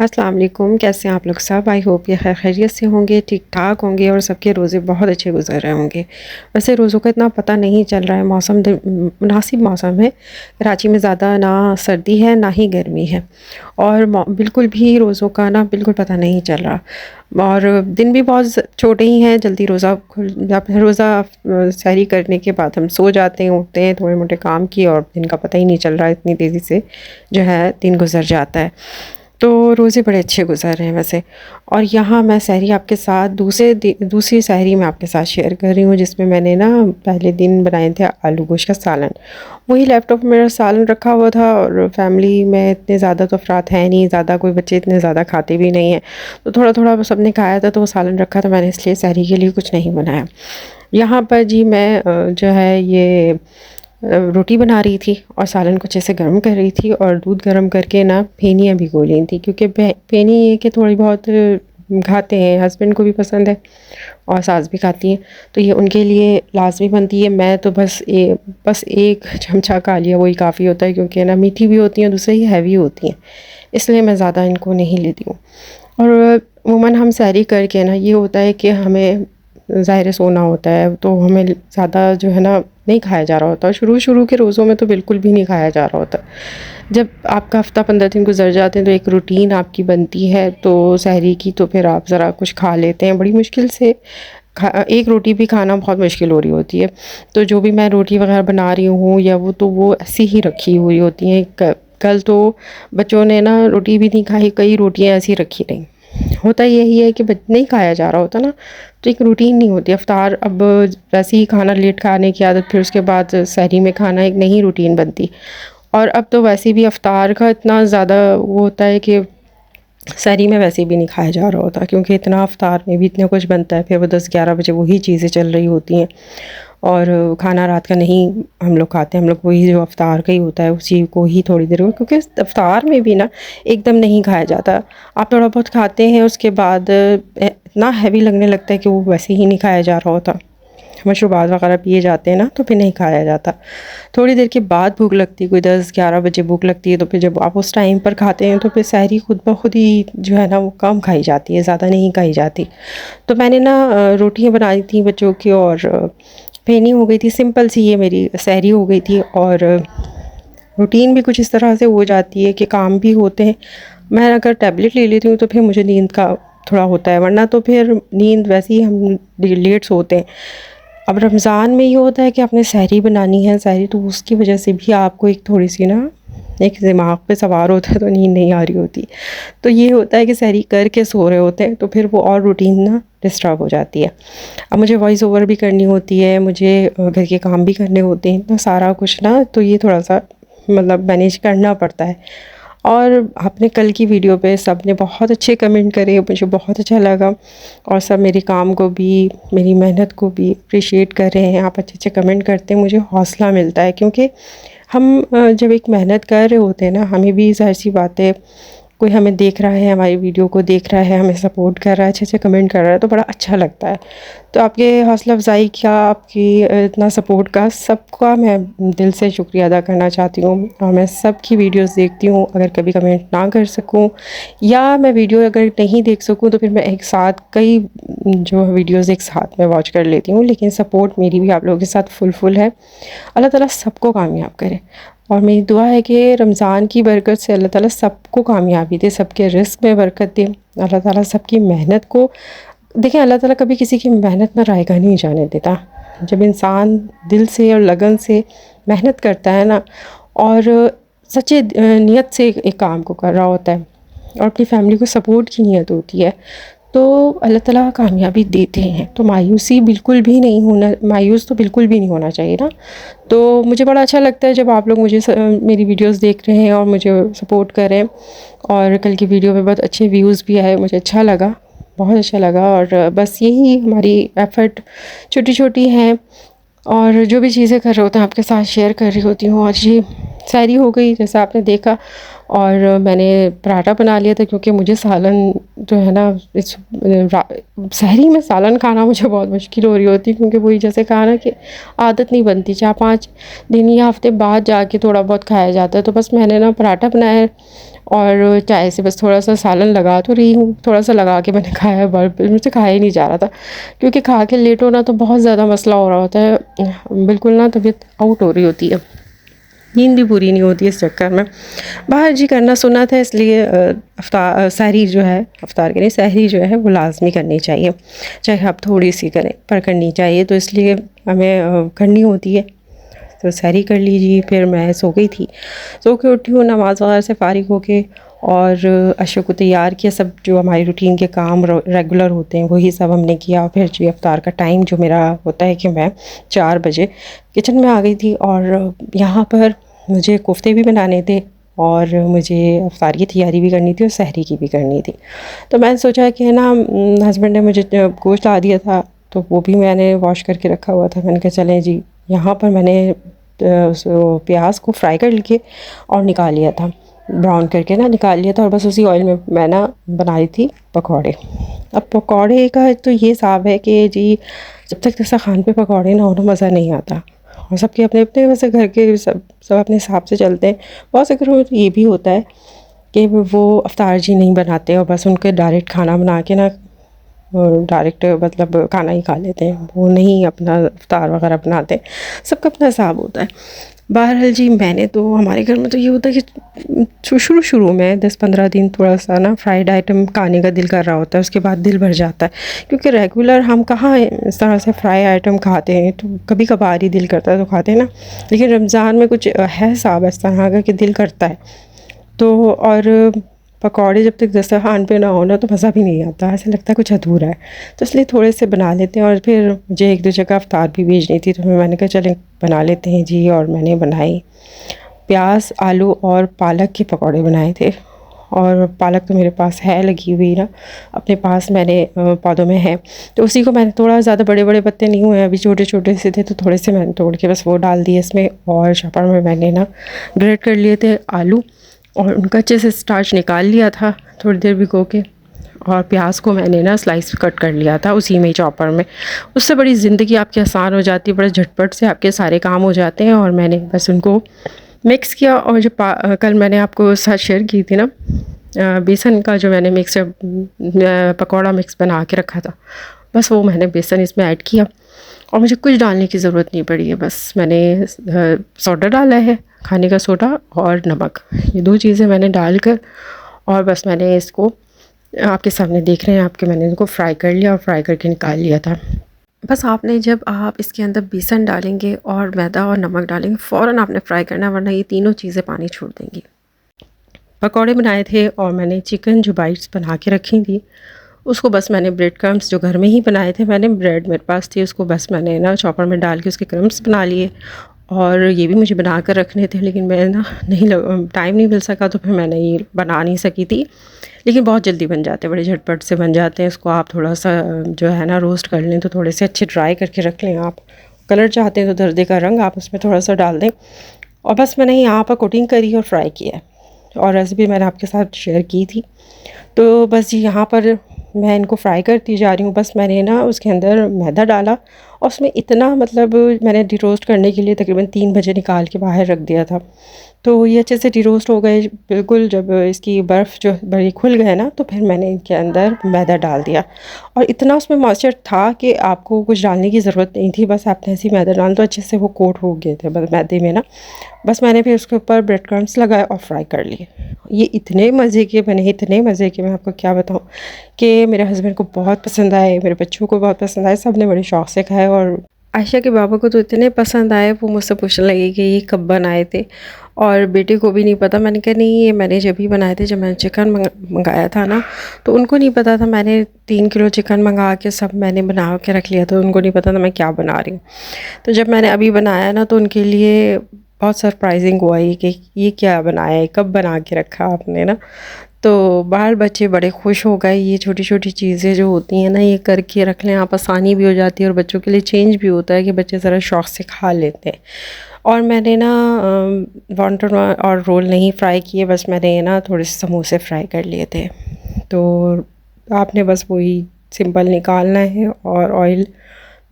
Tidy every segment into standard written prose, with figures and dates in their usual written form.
अस्सलाम वालेकुम, कैसे हैं आप लोग सब। आई होप ये खैर खैरियत से होंगे, ठीक ठाक होंगे और सबके रोज़े बहुत अच्छे गुजर रहे होंगे। वैसे रोज़ों का इतना पता नहीं चल रहा है, मौसम मुनासिब मौसम है। कराची में ज़्यादा ना सर्दी है ना ही गर्मी है और बिल्कुल भी रोज़ों का ना बिल्कुल पता नहीं चल रहा। और दिन भी बहुत छोटे ही हैं, जल्दी रोज़ा सहरी करने के बाद हम सो जाते हैं, उठते हैं थोड़े मोटे काम की और दिन का पता ही नहीं चल रहा है, इतनी तेज़ी से जो है दिन गुजर जाता है। तो रोज़े बड़े अच्छे गुज़र रहे हैं वैसे। और यहाँ मैं सहरी आपके साथ दूसरी सहरी मैं आपके साथ शेयर कर रही हूँ, जिसमें मैंने ना पहले दिन बनाए थे आलू गोश्त का सालन। वही लैपटॉप में मेरा सालन रखा हुआ था और फैमिली में इतने ज़्यादा तो अफराद है नहीं, ज़्यादा कोई बच्चे इतने ज़्यादा खाते भी नहीं हैं, तो थोड़ा थोड़ा सबने खाया था, तो वो सालन रखा था मैंने, इसलिए सहरी के लिए कुछ नहीं बनाया। यहाँ पर जी मैं जो है ये रोटी बना रही थी और सालन को अच्छे से गर्म कर रही थी और दूध गर्म करके ना फेनियाँ भिगो ली थी, क्योंकि फेनी ये कि थोड़ी बहुत खाते हैं, हस्बैंड को भी पसंद है और सास भी खाती हैं, तो ये उनके लिए लाजमी बनती है। मैं तो बस एक चमचा खा लिया, वही काफ़ी होता है, क्योंकि ना मीठी भी होती हैं, दूसरे ही हैवी होती हैं, इसलिए मैं ज़्यादा इनको नहीं लेती हूँ। और अमूमन हम सहरी करके ना ये होता है कि हमें ज़ाहिर सोना होता है, तो हमें ज़्यादा जो है ना नहीं खाया जा रहा होता। शुरू शुरू के रोज़ों में तो बिल्कुल भी नहीं खाया जा रहा होता। जब आपका हफ़्ता 15 दिन गुजर जाते हैं तो एक रूटीन आपकी बनती है तो सहरी की, तो फिर आप ज़रा कुछ खा लेते हैं। बड़ी मुश्किल से एक रोटी भी खाना बहुत मुश्किल हो रही होती है, तो जो भी मैं रोटी वगैरह बना रही हूँ या वो ऐसी ही रखी हुई होती हैं। कल तो बच्चों ने ना रोटी भी नहीं खाई, कई रोटियाँ ऐसी रखी रहीं। होता यही है कि नहीं खाया जा रहा होता ना, तो एक रूटीन नहीं होती। अफ्तार अब वैसे ही खाना लेट खाने की आदत, फिर उसके बाद सहरी में खाना एक नई रूटीन बनती। और अब तो वैसे भी अफ्तार का इतना ज़्यादा वो होता है कि सहरी में वैसे भी नहीं खाया जा रहा होता, क्योंकि इतना अफ्तार में भी इतना कुछ बनता है, फिर वो 10-11 बजे वही चीज़ें चल रही होती हैं और खाना रात का नहीं हम लोग खाते। हम लोग वही जो अफ्तार का ही होता है उसी को ही थोड़ी देर में, क्योंकि अफ्तार में भी ना एकदम नहीं खाया जाता। आप थोड़ा बहुत खाते हैं, उसके बाद इतना हैवी लगने लगता है कि वो वैसे ही नहीं खाया जा रहा होता। मशरूबात वगैरह पिए जाते हैं ना, तो फिर नहीं खाया जाता। थोड़ी देर के बाद भूख लगती है, कोई 10-11 बजे भूख लगती है, तो फिर जब आप उस टाइम पर खाते हैं तो फिर सहरी खुद ब खुद ही जो है ना वो कम खाई जाती है, ज़्यादा नहीं खाई जाती। तो मैंने ना रोटियाँ बनाई थी बच्चों की और फेनी हो गई थी, सिंपल सी ये मेरी सहरी हो गई थी। और रूटीन भी कुछ इस तरह से हो जाती है कि काम भी होते हैं। मैं अगर टैबलेट ले लेती हूँ तो फिर मुझे नींद का थोड़ा होता है, वरना तो फिर नींद वैसे ही हम लेट सोते हैं। अब रमज़ान में ये होता है कि आपने सहरी बनानी है, सहरी, तो उसकी वजह से भी आपको एक थोड़ी सी ना एक दिमाग पे सवार होता है, तो नींद नहीं आ रही होती। तो ये होता है कि सहरी करके सो रहे होते हैं, तो फिर वो और रूटीन ना डिस्टर्ब हो जाती है। अब मुझे वॉइस ओवर भी करनी होती है, मुझे घर के काम भी करने होते हैं, इतना सारा कुछ ना, तो ये थोड़ा सा मतलब मैनेज करना पड़ता है। और आपने कल की वीडियो पे सब ने बहुत अच्छे कमेंट करे, मुझे बहुत अच्छा लगा और सब मेरे काम को भी, मेरी मेहनत को भी अप्रिशिएट कर रहे हैं। आप अच्छे अच्छे कमेंट करते हैं, मुझे हौसला मिलता है, क्योंकि हम जब एक मेहनत कर रहे होते हैं ना, हमें भी ज़ाहिर सी बात है, कोई हमें देख रहा है, हमारी वीडियो को देख रहा है, हमें सपोर्ट कर रहा है, अच्छे अच्छे कमेंट कर रहा है, तो बड़ा अच्छा लगता है। तो आपके हौसला अफजाई का, आपकी इतना सपोर्ट का, सबका मैं दिल से शुक्रिया अदा करना चाहती हूँ। और मैं सबकी वीडियोस देखती हूँ, अगर कभी कमेंट ना कर सकूँ या मैं वीडियो अगर नहीं देख सकूँ तो फिर मैं एक साथ कई जो वीडियोस एक साथ में वॉच कर लेती हूँ। लेकिन सपोर्ट मेरी भी आप लोगों के साथ फुल है। अल्लाह ताला सबको कामयाब करे और मेरी दुआ है कि रमज़ान की बरकत से अल्लाह ताला सबको कामयाबी दे, सबके रिस्क में बरकत दे। अल्लाह ताला सबकी मेहनत को देखें, अल्लाह ताला कभी किसी की मेहनत में रायगा नहीं जाने देता। जब इंसान दिल से और लगन से मेहनत करता है ना, और सच्चे नियत से एक काम को कर रहा होता है और अपनी फैमिली को सपोर्ट की नियत होती है, तो अल्लाह ताला कामयाबी देते हैं। तो मायूस तो बिल्कुल भी नहीं होना चाहिए ना। तो मुझे बड़ा अच्छा लगता है जब आप लोग मुझे मेरी वीडियोस देख रहे हैं और मुझे सपोर्ट कर रहे हैं। और कल की वीडियो में बहुत अच्छे व्यूज़ भी आए, मुझे अच्छा लगा, बहुत अच्छा लगा। और बस यही हमारी एफ़र्ट छोटी छोटी हैं और जो भी चीज़ें कर रहे होते हैं आपके साथ शेयर कर रही होती हूँ। और ये सहरी हो गई जैसा आपने देखा, और मैंने पराठा बना लिया था, क्योंकि मुझे सालन जो है ना, इस सहरी में सालन खाना मुझे बहुत मुश्किल हो रही होती, क्योंकि वही जैसे कहा ना कि आदत नहीं बनती, 4-5 दिन या हफ्ते बाद जाके थोड़ा बहुत खाया जाता है। तो बस मैंने ना पराठा बनाया और चाय से बस थोड़ा सा सालन लगा तो रही हूँ, थोड़ा सा लगा के मैंने खाया। मुझसे खाया ही नहीं जा रहा था, क्योंकि खा के लेट होना तो बहुत ज़्यादा मसला हो रहा होता है, बिल्कुल ना तबीयत आउट हो रही होती है, नींद भी पूरी नहीं होती इस चक्कर में। बाहर जी करना सुन्नत है, इसलिए सहरी जो है, अफ्तार के नहीं, सहरी जो है वो लाजमी करनी चाहिए, चाहे आप थोड़ी सी करें पर करनी चाहिए। तो इसलिए हमें करनी होती है, तो सहरी कर लीजिए। फिर मैं सो गई थी, सो के उठी हूँ नमाज़ वगैरह से फ़ारिग होके, और अशोक को तैयार किया। सब जो हमारी रूटीन के काम रेगुलर होते हैं वही सब हमने किया। फिर जी अफ्तार का टाइम जो मेरा होता है कि मैं 4 बजे किचन में आ गई थी, और यहाँ पर मुझे कोफ्ते भी बनाने थे, और मुझे अफ्तार की तैयारी भी करनी थी और सहरी की भी करनी थी। तो मैंने सोचा कि ना, हस्बैंड ने मुझे गोश्त ला दिया था, तो वो भी मैंने वॉश करके रखा हुआ था। मैंने कहा चलें जी, यहाँ पर मैंने प्याज को फ्राई कर लिए और निकाल लिया था, ब्राउन करके ना निकाल लिया था, और बस उसी ऑयल में मैं ना बनाई थी पकौड़े। अब पकौड़े का तो ये हिसाब है कि जी, जब तक जैसा खान पे पकौड़े ना हो ना मज़ा नहीं आता, और सबके अपने अपने वैसे घर के सब अपने हिसाब से चलते हैं। बहुत से घरों में तो ये भी होता है कि वो अफ्तार जी नहीं बनाते और बस उनके डायरेक्ट खाना बना के ना डायरेक्ट मतलब खाना ही खा लेते हैं, वो नहीं अपना इफ्तार वगैरह बनाते। सबका अपना हिसाब होता है। बहरहाल जी, मैंने तो, हमारे घर में तो ये होता है कि शुरू में 10-15 दिन थोड़ा सा ना फ्राइड आइटम खाने का दिल कर रहा होता है, उसके बाद दिल भर जाता है, क्योंकि रेगुलर हम कहाँ इस तरह से फ्राई आइटम खाते हैं। तो कभी कभार ही दिल करता है तो खाते हैं ना, लेकिन रमज़ान में कुछ है हिसाब इस तरह का कि दिल करता है। तो और पकौड़े जब तक दस्तरखान पे ना हो ना तो मज़ा भी नहीं आता, ऐसा लगता है कुछ अधूरा है। तो इसलिए थोड़े से बना लेते हैं, और फिर मुझे 1-2 जगह अफ्तार भी भेजनी थी, तो मैंने कहा चलें बना लेते हैं जी। और मैंने बनाई प्याज, आलू और पालक के पकौड़े बनाए थे। और पालक तो मेरे पास है लगी हुई ना, अपने पास मैंने पौधों में है, तो उसी को मैंने थोड़ा ज़्यादा बड़े बड़े पत्ते नहीं हुए अभी, छोटे छोटे से थे, तो थोड़े से मैंने तोड़ के बस वो डाल दिए इसमें। और चॉपर में मैंने ना ग्रेट कर लिए थे आलू, और उनका अच्छे से स्टार्च निकाल लिया था थोड़ी देर भिगो के, और प्याज को मैंने ना स्लाइस कट कर लिया था उसी में चॉपर में। उससे बड़ी ज़िंदगी आपकी आसान हो जाती है, बड़े झटपट से आपके सारे काम हो जाते हैं। और मैंने बस उनको मिक्स किया, और जो कल मैंने आपको साथ शेयर की थी ना, बेसन का जो मैंने मिक्स पकौड़ा मिक्स बना के रखा था, बस वो मैंने बेसन इसमें ऐड किया, और मुझे कुछ डालने की ज़रूरत नहीं पड़ी है। बस मैंने सोडा डाला है, खाने का सोडा और नमक, ये 2 चीज़ें मैंने डालकर, और बस मैंने इसको आपके सामने देख रहे हैं आपके, मैंने इनको फ्राई कर लिया और फ्राई करके निकाल लिया था। बस आपने जब आप इसके अंदर बेसन डालेंगे और मैदा और नमक डालेंगे, फ़ौरन आपने फ्राई करना, वरना ये तीनों चीज़ें पानी छोड़ देंगी। पकौड़े बनाए थे, और मैंने चिकन जो बाइट्स बना के रखी थी, उसको बस मैंने ब्रेड क्रम्स जो घर में ही बनाए थे, मैंने ब्रेड मेरे पास थी, उसको बस मैंने ना चॉपर में डाल के उसके क्रम्स बना लिए। और ये भी मुझे बना कर रखने थे, लेकिन मैं ना टाइम नहीं मिल सका, तो फिर मैंने ये बना नहीं सकी थी। लेकिन बहुत जल्दी बन जाते हैं, बड़े झटपट से बन जाते हैं। इसको आप थोड़ा सा जो है ना रोस्ट कर लें, तो थोड़े से अच्छे ड्राई करके रख लें। आप कलर चाहते हैं तो दर्दे का रंग आप उसमें थोड़ा सा डाल दें, और बस मैंने यहाँ पर कोटिंग करी और फ्राई किया है, और रेसिपी मैंने आपके साथ शेयर की थी। तो बस जी यहाँ पर मैं इनको फ्राई करती जा रही हूँ। बस मैंने ना उसके अंदर मैदा डाला, और उसमें इतना मतलब मैंने डिरोस्ट करने के लिए तकरीबन 3 बजे निकाल के बाहर रख दिया था, तो ये अच्छे से डिरोस्ट हो गए बिल्कुल। जब इसकी बर्फ़ जो बड़ी खुल गए ना, तो फिर मैंने इनके अंदर मैदा डाल दिया, और इतना उसमें मॉइस्चर था कि आपको कुछ डालने की ज़रूरत नहीं थी, बस आपने ऐसे ही मैदा डाल तो अच्छे से वो कोट हो गए थे मैदे में ना। बस मैंने फिर उसके ऊपर ब्रेड क्रम्स लगाए और फ्राई कर लिए। ये इतने मज़े के बने, इतने मज़े के, मैं आपको क्या बताऊँ, कि मेरे हस्बैंड को बहुत पसंद आए, मेरे बच्चों को बहुत पसंद आए, सब ने बड़े शौक़ से खाए। और आयशा के बाबा को तो इतने पसंद आए, वो मुझसे पूछने लगे कि ये कब बनाए थे, और बेटे को भी नहीं पता। मैंने कहा नहीं, ये मैंने जब ही बनाए थे, जब मैंने चिकन मंगाया था ना, तो उनको नहीं पता था। मैंने 3 किलो चिकन मंगा के सब मैंने बना के रख लिया था, उनको नहीं पता था मैं क्या बना रही हूँ। तो जब मैंने अभी बनाया ना, तो उनके लिए बहुत सरप्राइजिंग हुआ ये कि ये क्या बनाया है, कब बना के रखा आपने ना। तो बाल बच्चे बड़े खुश हो गए। ये छोटी छोटी चीज़ें जो होती हैं ना, ये करके रख लें आप, आसानी भी हो जाती है और बच्चों के लिए चेंज भी होता है कि बच्चे ज़रा शौक़ से खा लेते हैं। और मैंने ना वॉन्टन और रोल नहीं फ्राई किए, बस मैंने ना थोड़े से समोसे फ्राई कर लिए थे। तो आपने बस वही सिंपल निकालना है और ऑयल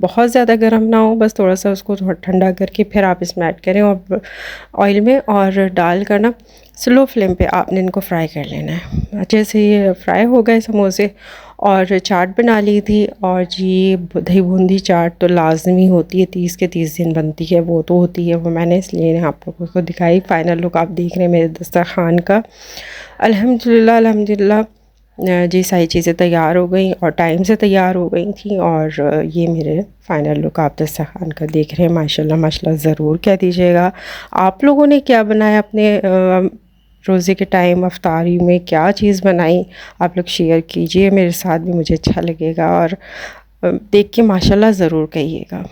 बहुत ज़्यादा गर्म ना हो, बस थोड़ा सा उसको थोड़ा ठंडा करके फिर आप इसमें ऐड करें और ऑयल में और डाल कर ना स्लो फ्लेम पे आपने इनको फ्राई कर लेना है। अच्छे से ये फ्राई हो गए समोसे और चाट बना ली थी। और जी दही बूंदी चाट तो लाजमी होती है, 30 के 30 दिन बनती है, वो तो होती है, वो मैंने इसलिए आप लोगों को दिखाई। फाइनल लुक आप देख रहे हैं मेरे दस्तरखान का। अल्हम्दुलिल्लाह अल्हम्दुलिल्लाह जी सारी चीज़ें तैयार हो गई और टाइम से तैयार हो गई थी। और ये मेरे फ़ाइनल लुक आप दस्तरखान का देख रहे हैं। माशाल्लाह माशाल्लाह ज़रूर कह दीजिएगा आप लोगों ने क्या बनाया अपने रोज़े के टाइम, अफ्तारी में क्या चीज़ बनाई, आप लोग शेयर कीजिए मेरे साथ भी, मुझे अच्छा लगेगा। और देख के माशाल्लाह ज़रूर कहिएगा।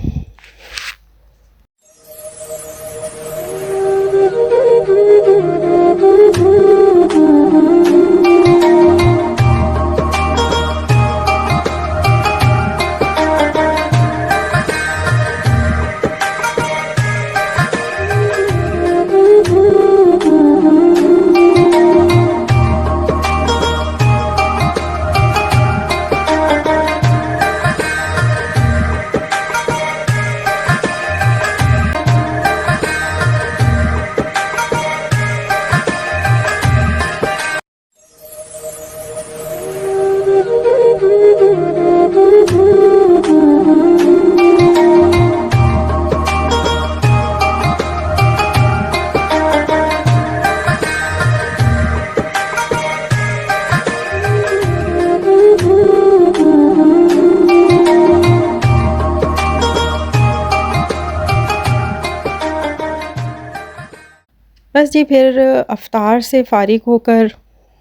बस जी फिर अफ्तार से फ़ारिग होकर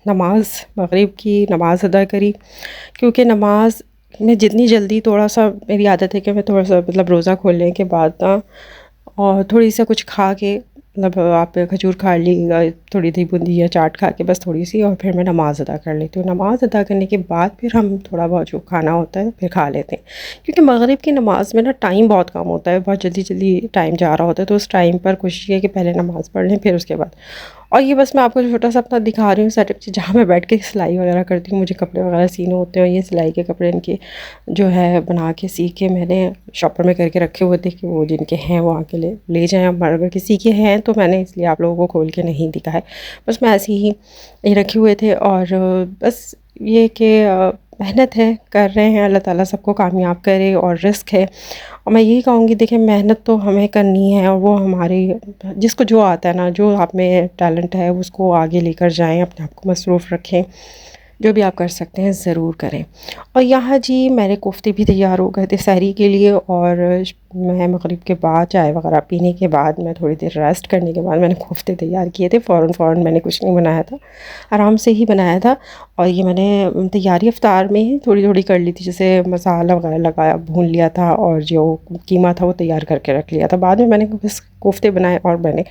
नमाज़ मग़रिब की नमाज़ अदा करी, क्योंकि नमाज़ में जितनी जल्दी, थोड़ा सा मेरी आदत है कि मैं थोड़ा सा मतलब रोज़ा खोलने के बाद ना और थोड़ी सा कुछ खा के, मतलब आप खजूर खा ली, थोड़ी दही बूंदी या चाट खा के बस थोड़ी सी, और फिर मैं नमाज़ अदा कर लेती हूँ। नमाज़ अदा करने के बाद फिर हम थोड़ा बहुत जो खाना होता है फिर खा लेते हैं, क्योंकि मग़रिब की नमाज़ में ना टाइम बहुत कम होता है, बहुत जल्दी जल्दी टाइम जा रहा होता है। तो उस टाइम पर कोशिश है कि पहले नमाज़ पढ़ लें फिर उसके बाद। और ये बस मैं आपको छोटा सा अपना दिखा रही हूँ सेटअप, जहाँ मैं बैठ के सिलाई वगैरह करती हूँ। मुझे कपड़े वगैरह सीने होते हैं, और ये सिलाई के कपड़े इनके जो है बना के सी के मैंने शॉपर में करके रखे हुए थे कि वो जिनके हैं वो आके ले जाएँ। अब अगर किसी के हैं तो मैंने इसलिए आप लोगों को खोल के नहीं दिखाए, बस मैं ऐसे ही ये रखे हुए थे। और बस ये कि मेहनत है, कर रहे हैं, अल्लाह ताला सबको कामयाब करे। और रिस्क है, और मैं यही कहूँगी देखिए मेहनत तो हमें करनी है, और वो हमारी जिसको जो आता है ना, जो आप में टैलेंट है उसको आगे लेकर जाएं, अपने आप को मसरूफ़ रखें, जो भी आप कर सकते हैं ज़रूर करें। और यहाँ जी मेरे कोफ्ते भी तैयार हो गए थे सहरी के लिए। और मैं मग़रिब के बाद चाय वगैरह पीने के बाद, मैं थोड़ी देर रेस्ट करने के बाद मैंने कोफ्ते तैयार किए थे। फ़ौरन मैंने कुछ नहीं बनाया था, आराम से ही बनाया था। और ये मैंने तैयारी इफ्तार में ही थोड़ी थोड़ी कर ली थी, जैसे मसाला वगैरह लगाया, भून लिया था, और जो कीमा था वो तैयार करके रख लिया था। बाद में मैंने बस कोफ्ते बनाए और मैंने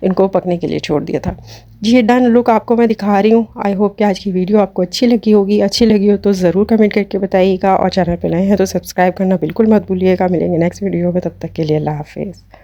इनको पकने के लिए छोड़ दिया था। जी डन लुक आपको मैं दिखा रही हूँ। आई होप कि आज की वीडियो आपको अच्छी लगी होगी। अच्छी लगी हो तो ज़रूर कमेंट करके बताइएगा, और चैनल पर नए हैं तो सब्सक्राइब करना बिल्कुल मत भूलिएगा। मिलेंगे नेक्स्ट वीडियो में, तब तक के लिए अल्लाह हाफ़िज़।